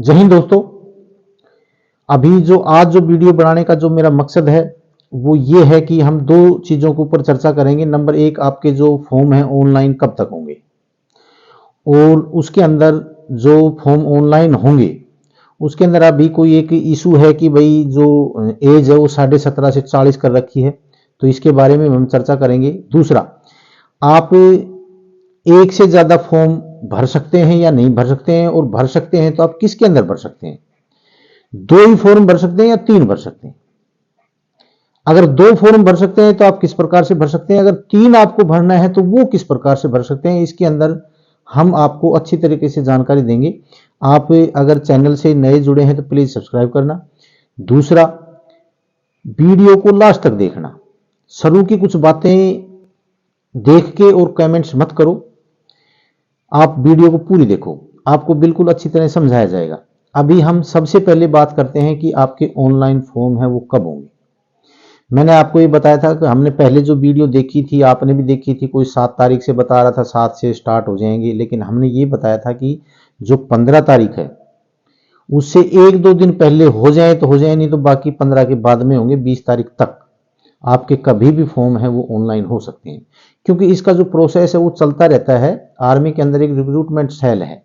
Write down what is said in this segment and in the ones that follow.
जय हिंद दोस्तों। अभी जो आज जो वीडियो बनाने का जो मेरा मकसद है वो ये है कि हम दो चीज़ों के ऊपर चर्चा करेंगे। नंबर एक, आपके जो फॉर्म है ऑनलाइन कब तक होंगे, और उसके अंदर जो फॉर्म ऑनलाइन होंगे उसके अंदर अभी कोई एक इशू है कि भाई जो एज है वो 17.5 से 40 कर रखी है, तो इसके बारे में हम चर्चा करेंगे। दूसरा, आप एक से ज़्यादा फॉर्म भर सकते हैं या नहीं भर सकते हैं, और भर सकते हैं तो आप किसके अंदर भर सकते हैं। दो ही फॉर्म भर सकते हैं या तीन भर सकते हैं। अगर दो फॉर्म भर सकते हैं तो आप किस प्रकार से भर सकते हैं, अगर तीन आपको भरना है तो वो किस प्रकार से भर सकते हैं, इसके अंदर हम आपको अच्छी तरीके से जानकारी देंगे। आप अगर चैनल से नए जुड़े हैं तो प्लीज सब्सक्राइब करना। दूसरा, वीडियो को लास्ट तक देखना। शुरू की कुछ बातें देख के और कमेंट्स मत करो, आप वीडियो को पूरी देखो, आपको बिल्कुल अच्छी तरह समझाया जाएगा। अभी हम सबसे पहले बात करते हैं कि आपके ऑनलाइन फॉर्म है वो कब होंगे। मैंने आपको ये बताया था कि हमने पहले जो वीडियो देखी थी, आपने भी देखी थी, कोई 7 तारीख से बता रहा था 7 से स्टार्ट हो जाएंगे, लेकिन हमने ये बताया था कि जो 15 तारीख है उससे एक दो दिन पहले हो जाए तो हो जाए, नहीं तो बाकी 15 के बाद में होंगे। 20 तारीख तक आपके कभी भी फॉर्म है वो ऑनलाइन हो सकते हैं, क्योंकि इसका जो प्रोसेस है वो चलता रहता है। आर्मी के अंदर एक रिक्रूटमेंट सेल है,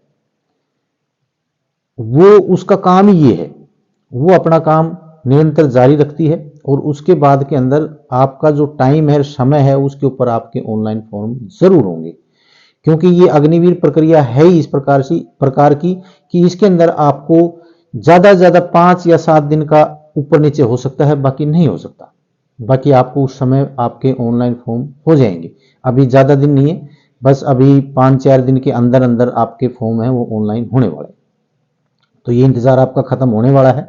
वो उसका काम ही ये है, वो अपना काम निरंतर जारी रखती है, और उसके बाद के अंदर आपका जो टाइम है, समय है, उसके ऊपर आपके ऑनलाइन फॉर्म जरूर होंगे। क्योंकि ये अग्निवीर प्रक्रिया है ही इस प्रकार की कि इसके अंदर आपको ज्यादा से ज्यादा 5 या 7 दिन का ऊपर नीचे हो सकता है, बाकी नहीं हो सकता। बाकी आपको उस समय आपके ऑनलाइन फॉर्म हो जाएंगे। अभी ज्यादा दिन नहीं है, बस अभी 5-4 दिन के अंदर अंदर आपके फॉर्म है वो ऑनलाइन होने वाले। तो ये इंतजार आपका खत्म होने वाला है,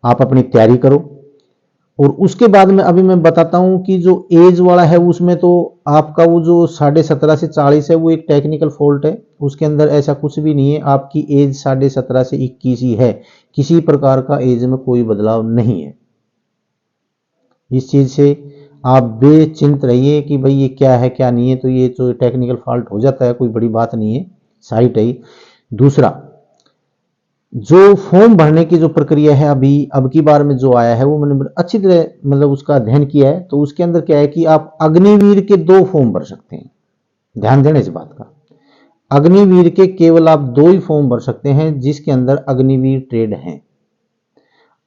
आप अपनी तैयारी करो। और उसके बाद में अभी मैं बताता हूं कि जो एज वाला है उसमें तो आपका वो जो 17.5 से 40 है वो एक टेक्निकल फॉल्ट है, उसके अंदर ऐसा कुछ भी नहीं है। आपकी एज 17.5 से 21 ही है, किसी प्रकार का एज में कोई बदलाव नहीं है। इस चीज से आप बेचिंत रहिए कि भाई ये क्या है क्या नहीं है, तो ये जो टेक्निकल फॉल्ट हो जाता है कोई बड़ी बात नहीं है, साइट है। दूसरा, जो फॉर्म भरने की जो प्रक्रिया है अभी अब की बार में जो आया है वो मैंने अच्छी तरह मतलब उसका अध्ययन किया है। तो उसके अंदर क्या है कि आप अग्निवीर के 2 फॉर्म भर सकते हैं। ध्यान देना इस बात का, अग्निवीर के केवल आप 2 ही फॉर्म भर सकते हैं जिसके अंदर अग्निवीर ट्रेड है।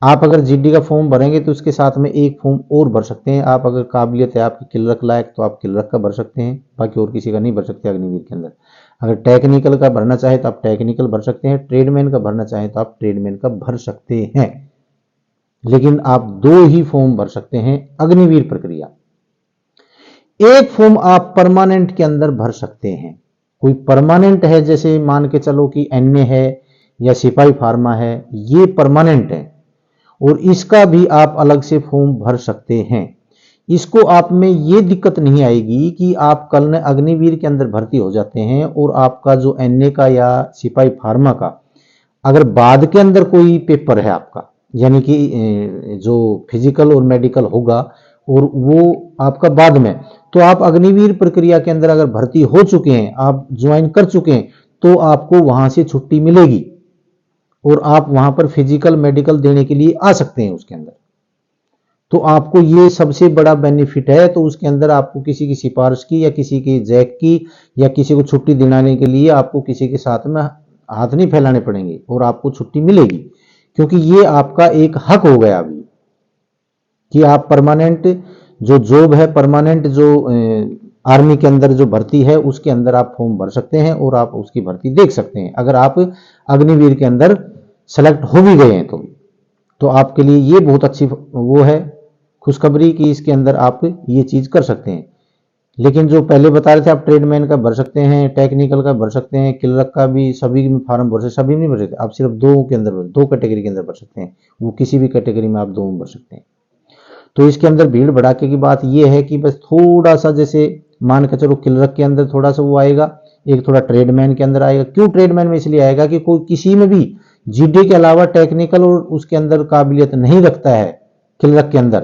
आप अगर जीडी का फॉर्म भरेंगे तो उसके साथ में एक फॉर्म और भर सकते हैं। आप अगर काबिलियत है आपकी किलरक लायक तो आप किलरक का भर सकते हैं, बाकी और किसी का नहीं भर सकते अग्निवीर के अंदर। अगर टेक्निकल का भरना चाहे तो आप टेक्निकल भर सकते हैं, ट्रेडमैन का भरना चाहे तो आप ट्रेडमैन का भर सकते हैं, लेकिन आप 2 ही फॉर्म भर सकते हैं अग्निवीर प्रक्रिया। एक फॉर्म आप परमानेंट के अंदर भर सकते हैं। कोई परमानेंट है, जैसे मान के चलो कि एनए है या सिपाही फार्मा है, ये परमानेंट है और इसका भी आप अलग से फॉर्म भर सकते हैं। इसको आप में ये दिक्कत नहीं आएगी कि आप कल ने अग्निवीर के अंदर भर्ती हो जाते हैं और आपका जो एनए का या सिपाही फार्मा का अगर बाद के अंदर कोई पेपर है आपका, यानी कि जो फिजिकल और मेडिकल होगा और वो आपका बाद में, तो आप अग्निवीर प्रक्रिया के अंदर अगर भर्ती हो चुके हैं, आप ज्वाइन कर चुके हैं, तो आपको वहां से छुट्टी मिलेगी और आप वहां पर फिजिकल मेडिकल देने के लिए आ सकते हैं उसके अंदर। तो आपको ये सबसे बड़ा बेनिफिट है। तो उसके अंदर आपको किसी की सिफारिश की या किसी की जैक की या किसी को छुट्टी दिलाने के लिए आपको किसी के साथ में हाथ नहीं फैलाने पड़ेंगे और आपको छुट्टी मिलेगी, क्योंकि ये आपका एक हक हो गया अभी कि आप परमानेंट जो जॉब है, परमानेंट जो आर्मी के अंदर जो भर्ती है उसके अंदर आप फॉर्म भर सकते हैं और आप उसकी भर्ती देख सकते हैं। अगर आप अग्निवीर के अंदर सेलेक्ट हो भी गए हैं तो आपके लिए ये बहुत अच्छी वो है खुशखबरी कि इसके अंदर आप ये चीज कर सकते हैं। लेकिन जो पहले बता रहे थे आप ट्रेडमैन का भर सकते हैं, टेक्निकल का भर सकते हैं, क्लर्क का भी, सभी में फार्म भर सकते, सभी नहीं भर सकते, आप सिर्फ 2 के अंदर 2 कैटेगरी के अंदर भर सकते हैं। वो किसी भी कैटेगरी में आप 2 में भर सकते हैं। तो इसके अंदर भीड़ भड़ाके की बात यह है कि बस थोड़ा सा, जैसे मान के चलो क्लर्क के अंदर थोड़ा सा वो आएगा, एक थोड़ा ट्रेडमैन के अंदर आएगा। क्यों ट्रेडमैन में इसलिए आएगा कि कोई किसी में भी जीडी के अलावा टेक्निकल और उसके अंदर काबिलियत नहीं रखता है क्लर्क के अंदर,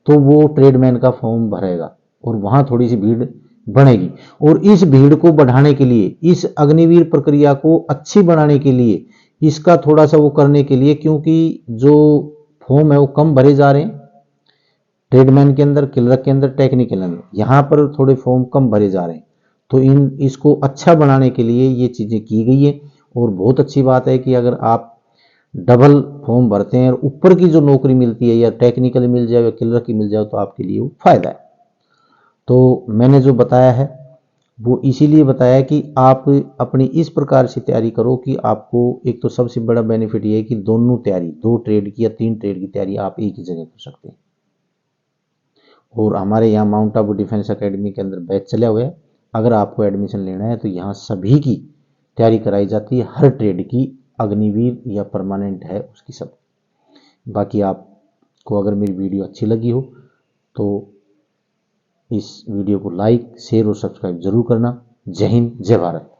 तो वो ट्रेडमैन का फॉर्म भरेगा और वहां थोड़ी सी भीड़ बढ़ेगी। और इस भीड़ को बढ़ाने के लिए, इस अग्निवीर प्रक्रिया को अच्छी बनाने के लिए इसका थोड़ा सा वो करने के लिए, क्योंकि जो फॉर्म है वो कम भरे जा रहे हैं ट्रेडमैन के अंदर, क्लर्क के अंदर, टेक्निकल अंदर, यहाँ पर थोड़े फॉर्म कम भरे जा रहे हैं। तो इसको अच्छा बनाने के लिए ये चीज़ें की गई है। और बहुत अच्छी बात है कि अगर आप डबल फॉर्म भरते हैं और ऊपर की जो नौकरी मिलती है, या टेक्निकल मिल जाए या क्लर्क की मिल जाए, तो आपके लिए वो फायदा है। तो मैंने जो बताया है वो इसीलिए बताया कि आप अपनी इस प्रकार से तैयारी करो कि आपको एक तो सबसे बड़ा बेनिफिट ये है कि दोनों तैयारी, 2 ट्रेड की या 3 ट्रेड की तैयारी आप एक ही जगह कर सकते हैं। और हमारे यहाँ माउंट आबू डिफेंस एकेडमी के अंदर बैच चले हुए हैं। अगर आपको एडमिशन लेना है तो यहाँ सभी की तैयारी कराई जाती है, हर ट्रेड की, अग्निवीर या परमानेंट है उसकी सब। बाकी आपको अगर मेरी वीडियो अच्छी लगी हो तो इस वीडियो को लाइक, शेयर और सब्सक्राइब जरूर करना। जय हिंद, जय भारत।